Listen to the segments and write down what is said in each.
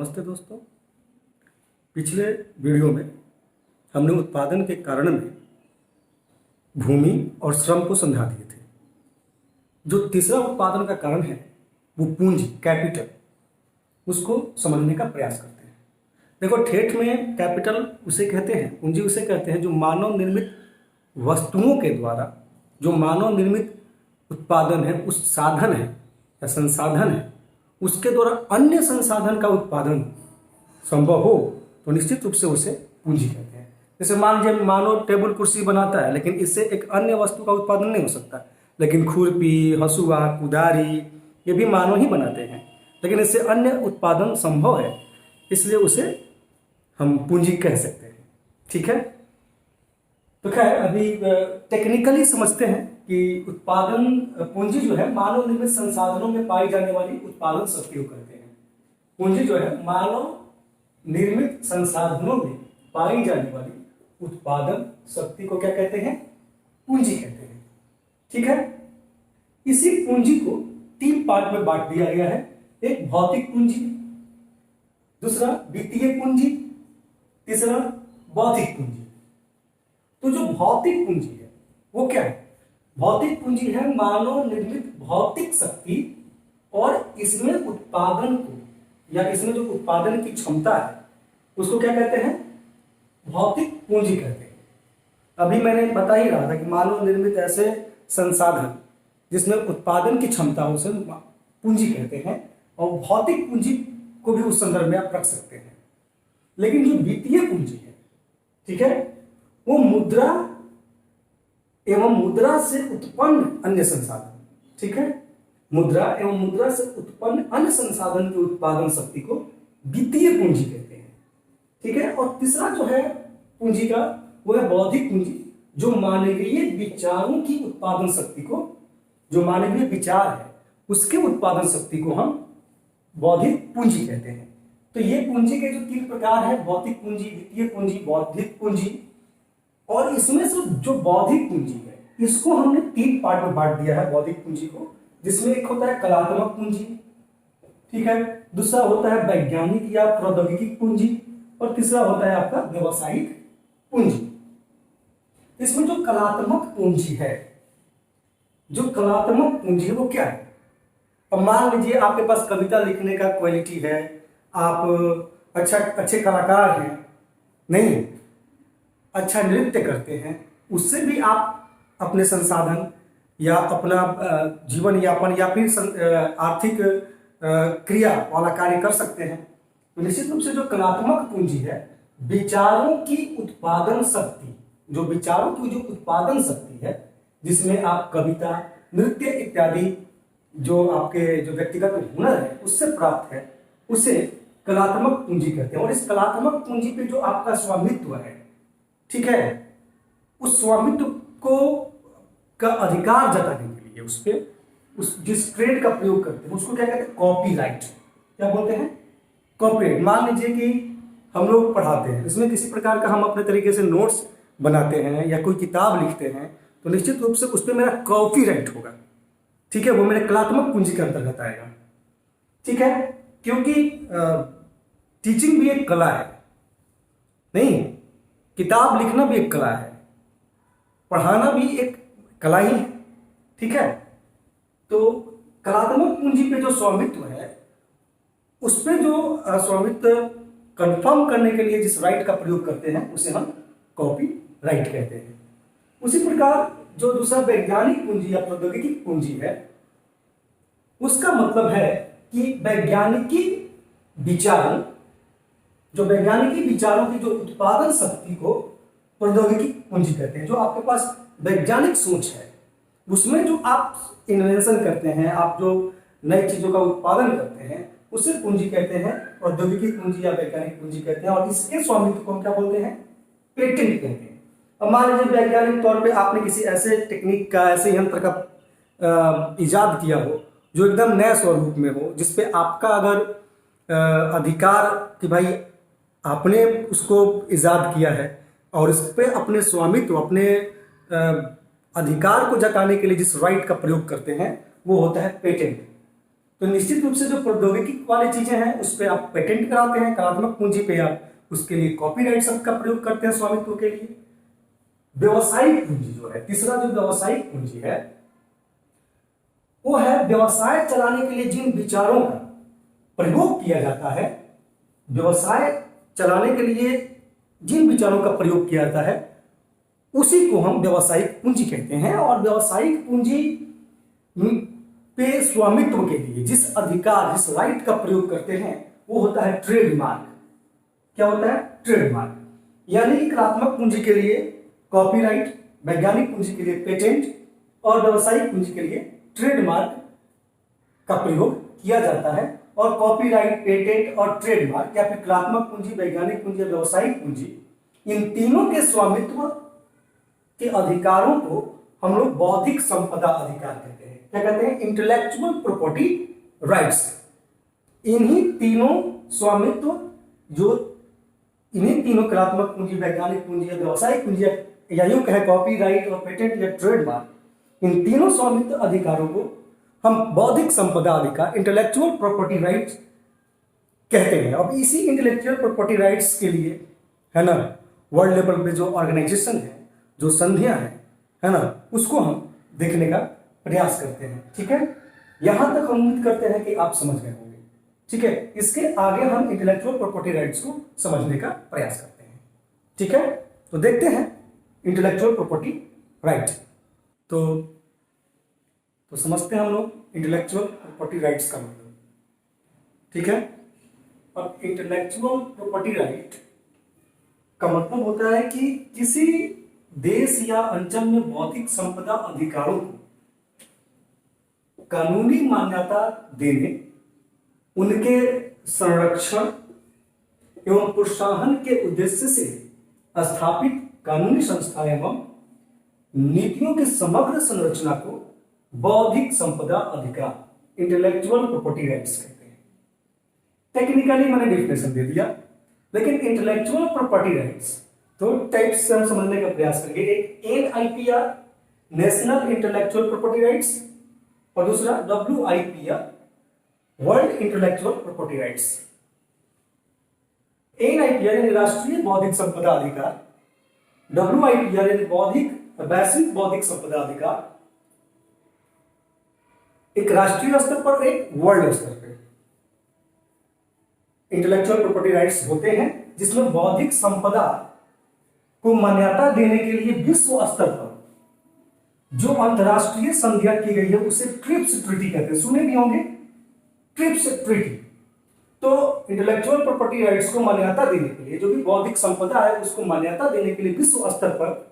नमस्ते दोस्तों। पिछले वीडियो में हमने उत्पादन के कारण में भूमि और श्रम को समझा दिए थे। जो तीसरा उत्पादन का कारण है वो पूंजी, कैपिटल, उसको समझने का प्रयास करते हैं। देखो, ठेठ में कैपिटल उसे कहते हैं, पूंजी उसे कहते हैं जो मानव निर्मित वस्तुओं के द्वारा, जो मानव निर्मित उत्पादन है, उस साधन है या संसाधन है, उसके द्वारा अन्य संसाधन का उत्पादन संभव हो तो निश्चित रूप से उसे पूंजी कहते हैं। जैसे मान लीजिए, मानो टेबल कुर्सी बनाता है, लेकिन इससे एक अन्य वस्तु का उत्पादन नहीं हो सकता, लेकिन खुरपी, हसुआ, कुदारी ये भी मानव ही बनाते हैं, लेकिन इससे अन्य उत्पादन संभव है, इसलिए उसे हम पूंजी कह सकते हैं। ठीक है, तो खैर अभी टेक्निकली समझते हैं कि उत्पादन पूंजी जो है मानव निर्मित संसाधनों में पाई जाने वाली उत्पादन शक्ति को कहते हैं। पूंजी जो है मानव निर्मित संसाधनों में पाई जाने वाली उत्पादन शक्ति को क्या कहते हैं? पूंजी कहते हैं। ठीक है, इसी पूंजी को 3 पार्ट में बांट दिया गया है। एक भौतिक पूंजी, दूसरा वित्तीय पूंजी, तीसरा बौद्धिक पूंजी। तो जो भौतिक पूंजी है वो क्या है? भौतिक पूंजी है मानव निर्मित भौतिक शक्ति, और इसमें उत्पादन को या इसमें जो उत्पादन की क्षमता है उसको क्या कहते हैं? भौतिक पूंजी कहते हैं। अभी मैंने बता ही रहा था कि मानव निर्मित ऐसे संसाधन जिसमें उत्पादन की क्षमता हो उसे पूंजी कहते हैं, और भौतिक पूंजी को भी उस संदर्भ में आप रख सकते हैं। लेकिन जो वित्तीय पूंजी है, ठीक है, वो मुद्रा एवं मुद्रा से उत्पन्न अन्य संसाधन, ठीक है, मुद्रा एवं मुद्रा से उत्पन्न अन्य संसाधन की उत्पादन शक्ति को वित्तीय पूंजी कहते हैं। ठीक है, और तीसरा जो है पूंजी का वो है बौद्धिक पूंजी, जो मानवीय विचारों की उत्पादन शक्ति को, जो मानवीय विचार है उसके उत्पादन शक्ति को हम बौद्धिक पूंजी कहते हैं। तो ये पूंजी के जो 3 प्रकार है, भौतिक पूंजी, वित्तीय पूंजी, बौद्धिक पूंजी, और इसमें से जो बौद्धिक पूंजी है इसको हमने 3 पार्ट में बांट दिया है बौद्धिक पूंजी को, जिसमें एक होता है कलात्मक पूंजी, ठीक है, दूसरा होता है वैज्ञानिक या प्रौद्योगिकी पूंजी, और तीसरा होता है आपका व्यवसायिक पूंजी। इसमें जो कलात्मक पूंजी है, जो कलात्मक पूंजी है वो क्या है? अब मान लीजिए आपके पास कविता लिखने का क्वालिटी है, आप अच्छे कलाकार हैं, नहीं, अच्छा नृत्य करते हैं, उससे भी आप अपने संसाधन या अपना जीवन यापन या फिर आर्थिक क्रिया वाला कार्य कर सकते हैं। तो निश्चित रूप से जो कलात्मक पूंजी है, विचारों की उत्पादन शक्ति, जो विचारों की जो उत्पादन शक्ति है, जिसमें आप कविता, नृत्य इत्यादि जो आपके जो व्यक्तिगत हुनर है उससे प्राप्त है, उसे कलात्मक पूंजी कहते हैं। और इस कलात्मक पूंजी पे जो आपका स्वामित्व है, ठीक है, उस स्वामित्व को का अधिकार जताने के लिए उस पे उस जिस ट्रेड का प्रयोग करते हैं उसको क्या कहते हैं? कॉपीराइट। क्या बोलते हैं? कॉपीराइट। मान लीजिए कि हम लोग पढ़ाते हैं, इसमें किसी प्रकार का हम अपने तरीके से नोट्स बनाते हैं या कोई किताब लिखते हैं, तो निश्चित रूप से उस पर मेरा कॉपीराइट होगा, ठीक है, वो मेरे कलात्मक पूंजी के अंतर्गत आएगा। ठीक है, क्योंकि टीचिंग भी एक कला है, नहीं, किताब लिखना भी एक कला है, पढ़ाना भी एक कला ही है। ठीक है, तो कलात्मक पूंजी पे जो स्वामित्व है, उस पे जो स्वामित्व कंफर्म करने के लिए जिस राइट का प्रयोग करते हैं उसे हम कॉपी राइट कहते हैं। उसी प्रकार जो दूसरा वैज्ञानिक पूंजी या प्रौद्योगिकी पूंजी है, उसका मतलब है कि वैज्ञानिकी विचारों, जो वैज्ञानिकी विचारों की जो उत्पादन शक्ति को प्रौद्योगिकी पूंजी कहते हैं। जो आपके पास वैज्ञानिक सोच है, उसमें जो आप इन्वेंशन करते हैं, आप जो नई चीजों का उत्पादन करते हैं, उसे पूंजी कहते हैं, प्रौद्योगिकी पूंजी या वैज्ञानिक पूंजी कहते हैं। और इसके स्वामित्व को हम क्या बोलते हैं? पेटेंट कहते हैं। अब मान लीजिए वैज्ञानिक तौर पे आपने किसी ऐसे टेक्निक का, ऐसे यंत्र का इजाद किया हो जो एकदम नए स्वरूप में हो, जिसपे आपका अगर अधिकार कि भाई आपने उसको इजाद किया है और इस पे अपने स्वामित्व, अपने अधिकार को जताने के लिए जिस राइट का प्रयोग करते हैं वो होता है पेटेंट। तो निश्चित रूप से जो प्रौद्योगिकी वाली चीजें हैं उस पर आप पेटेंट कराते हैं, कलात्मक पूंजी पे आप उसके लिए कॉपीराइट शब्द का प्रयोग करते हैं स्वामित्व के लिए। व्यवसायिक पूंजी जो है, तीसरा जो व्यवसायिक पूंजी है वो है व्यवसाय चलाने के लिए जिन विचारों का प्रयोग किया जाता है, व्यवसाय चलाने के लिए जिन विचारों का प्रयोग किया जाता है उसी को हम व्यवसायिक पूंजी कहते हैं। और व्यवसायिक पूंजी पे स्वामित्व के लिए जिस अधिकार, जिस राइट का प्रयोग करते हैं वो होता है ट्रेडमार्क। क्या होता है? ट्रेडमार्क। यानी कि कलात्मक पूंजी के लिए कॉपीराइट, वैज्ञानिक पूंजी के लिए पेटेंट और व्यवसायिक पूंजी के लिए ट्रेडमार्क का प्रयोग किया जाता है। और कॉपीराइट, पेटेंट और ट्रेडमार्क या फिर कलात्मक पूंजी, वैज्ञानिक पूंजी, व्यवसायिक पूंजी, इन तीनों के स्वामित्व के अधिकारों को हम लोग बौद्धिक संपदा अधिकार कहते हैं। क्या कहते हैं? Intellectual property rights. इन्हीं तीनों स्वामित्व, जो इन्हीं तीनों कलात्मक पूंजी, वैज्ञानिक पूंजी या व्यवसायिक पूंजी या यूं कहे कॉपीराइट और पेटेंट या ट्रेडमार्क, इन तीनों स्वामित्व अधिकारों को हम बौद्धिक संपदा अधिकार, इंटेलेक्चुअल प्रॉपर्टी राइट्स कहते हैं। अब इसी इंटेलेक्चुअल प्रॉपर्टी राइट्स के लिए, है ना, वर्ल्ड लेवल पे जो ऑर्गेनाइजेशन है, जो संधियां है ना, उसको हम देखने का प्रयास करते हैं। ठीक है, यहां तक हम उम्मीद करते हैं कि आप समझ गए होंगे। ठीक है, इसके आगे हम इंटेलेक्चुअल प्रॉपर्टी राइट्स को समझने का प्रयास करते हैं। ठीक है, तो देखते हैं इंटेलेक्चुअल प्रॉपर्टी राइट। तो समझते हैं हम लोग इंटेलेक्चुअल प्रॉपर्टी राइट्स का मतलब। ठीक है, अब इंटेलेक्चुअल प्रॉपर्टी राइट का मतलब होता है कि किसी देश या अंचल में बौद्धिक संपदा अधिकारों को कानूनी मान्यता देने, उनके संरक्षण एवं प्रोत्साहन के उद्देश्य से स्थापित कानूनी संस्था एवं नीतियों की समग्र संरचना को बौद्धिक संपदा अधिकार, इंटेलेक्चुअल प्रॉपर्टी राइट्स कहते हैं। टेक्निकली मैंने डेफिनेशन दे दिया, लेकिन इंटेलेक्चुअल प्रॉपर्टी राइट्स दो टाइप्स से हम समझने का प्रयास करेंगे। एक NIPR, national intellectual property rights, और दूसरा WIPR, world intellectual property rights. NIPR यानी राष्ट्रीय बौद्धिक संपदा अधिकार, WIPR यानी वैश्विक बौद्धिक संपदा अधिकार, एक राष्ट्रीय स्तर पर, एक वर्ल्ड स्तर पर इंटेलेक्चुअल प्रॉपर्टी राइट्स होते हैं, जिसमें बौद्धिक संपदा को मान्यता देने के लिए विश्व स्तर पर जो अंतरराष्ट्रीय संधियां की गई है उसे ट्रिप्स ट्रीटी कहते हैं। सुने भी होंगे, ट्रिप्स ट्रीटी। तो इंटेलेक्चुअल प्रॉपर्टी राइट्स को मान्यता देने के लिए, जो भी बौद्धिक संपदा है उसको मान्यता देने के लिए विश्व स्तर पर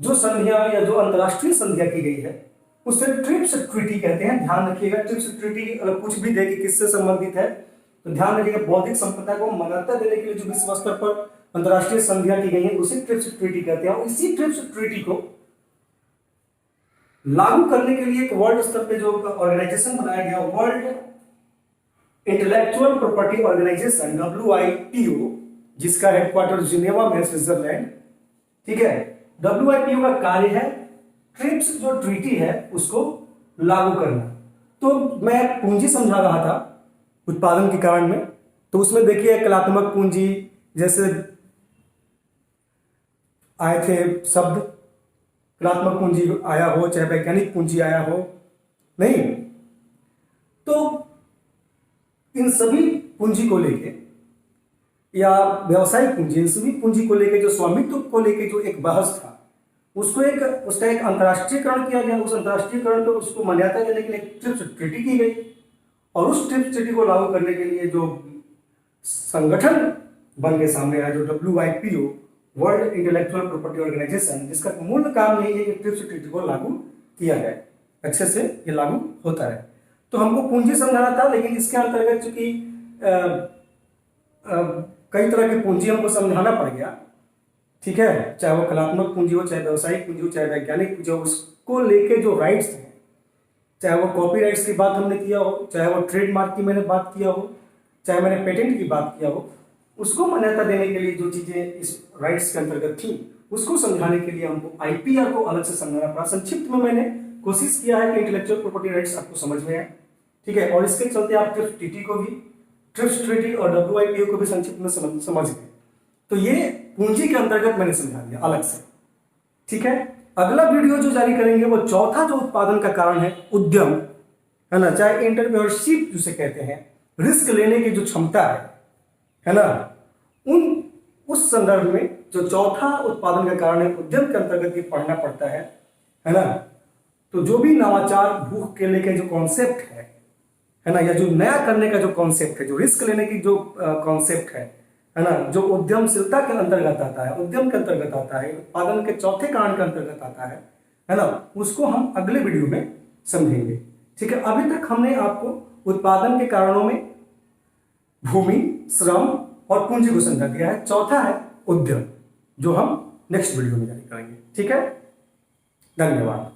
जो संधियां या जो अंतरराष्ट्रीय संधियां की गई है उसे ट्रिप्स ट्रीटी कहते हैं। ध्यान रखिएगा, ट्रिप्स ट्रीटी अगर कुछ भी दे कि किससे संबंधित है तो ध्यान रखिएगा, बौद्धिक संपदा को मान्यता देने के लिए जो विश्व स्तर पर अंतरराष्ट्रीय संधियां की गई हैं उसे ट्रिप्स ट्रीटी कहते हैं। और इसी ट्रिप्स ट्रीटी को लागू करने के लिए एक वर्ल्ड स्तर पे जो ऑर्गेनाइजेशन बनाया गया, world intellectual property organisation WIPO, जिसका हेडक्वार्टर जिनेवा में, स्विट्जरलैंड। ठीक है, WIPO का कार्य है ट्रिप्स जो ट्रीटी है उसको लागू करना। तो मैं पूंजी समझा रहा था उत्पादन के कारण में, तो उसमें देखिए कलात्मक पूंजी जैसे आए थे शब्द, कलात्मक पूंजी आया हो चाहे वैज्ञानिक पूंजी आया हो, नहीं, तो इन सभी पूंजी को लेके या व्यवसायिक पूंजी, इन सभी पूंजी को लेके जो स्वामित्व को लेके जो एक बहस था उसका एक अंतरराष्ट्रीयकरण किया गया। उस अंतरराष्ट्रीयकरण को उसको मान्यता देने के लिए ट्रिप्स ट्रीटी की गई, और उस ट्रिप्स ट्रीटी को लागू करने के लिए जो संगठन बन के सामने आया, जो WIPO, world intellectual property organisation, जिसका मूल काम यही है कि ट्रिप्स ट्रीटी को लागू किया जाए, अच्छे से ये लागू होता है। तो हमको पूंजी समझाना था, लेकिन इसके अंतर्गत चूंकि कई तरह की पूंजी हमको समझाना पड़ गया। ठीक है, चाहे वो कलात्मक पूंजी हो, चाहे व्यवसायिक पूंजी हो, चाहे वैज्ञानिक पूंजी हो, उसको लेके जो राइट्स हैं, चाहे वो कॉपी राइट्स की बात हमने किया हो, चाहे वो ट्रेडमार्क की मैंने बात किया हो, चाहे मैंने पेटेंट की बात किया हो, उसको मान्यता देने के लिए जो चीजें इस राइट्स के अंतर्गत थी उसको समझाने के लिए हमको IPR को अलग से समझाना पड़ा। संक्षिप्त में मैंने कोशिश किया है कि इंटेलेक्चुअल प्रॉपर्टी राइट्स आपको समझ में आए। ठीक है। और इसके चलते आप ट्रिप्स टीटी को भी, ट्रिप्स ट्रीटी और WIPO को भी संक्षिप्त में समझ गए। तो ये पूंजी के अंतर्गत मैंने समझा दिया अलग से, ठीक है। अगला वीडियो जो जारी करेंगे वो चौथा जो उत्पादन का कारण है उद्यम, है ना, चाहे एंटरप्रेन्योरशिप जिसे कहते हैं, रिस्क लेने की जो क्षमता है ना, उस संदर्भ में जो चौथा उत्पादन का कारण है उद्यम के अंतर्गत ये पढ़ना पड़ता है ना। तो जो भी नवाचार, भूख के लेके जो कॉन्सेप्ट है ना, या जो नया करने का जो कॉन्सेप्ट है, जो रिस्क लेने की जो कॉन्सेप्ट है ना, जो उद्यमशीलता के अंतर्गत आता है, उद्यम के अंतर्गत आता है, उत्पादन के चौथे कारण के अंतर्गत आता है ना, उसको हम अगले वीडियो में समझेंगे, ठीक है। अभी तक हमने आपको उत्पादन के कारणों में भूमि, श्रम और पूंजी को समझा दिया है। चौथा है उद्यम, जो हम नेक्स्ट वीडियो में जारी करेंगे, ठीक है। धन्यवाद।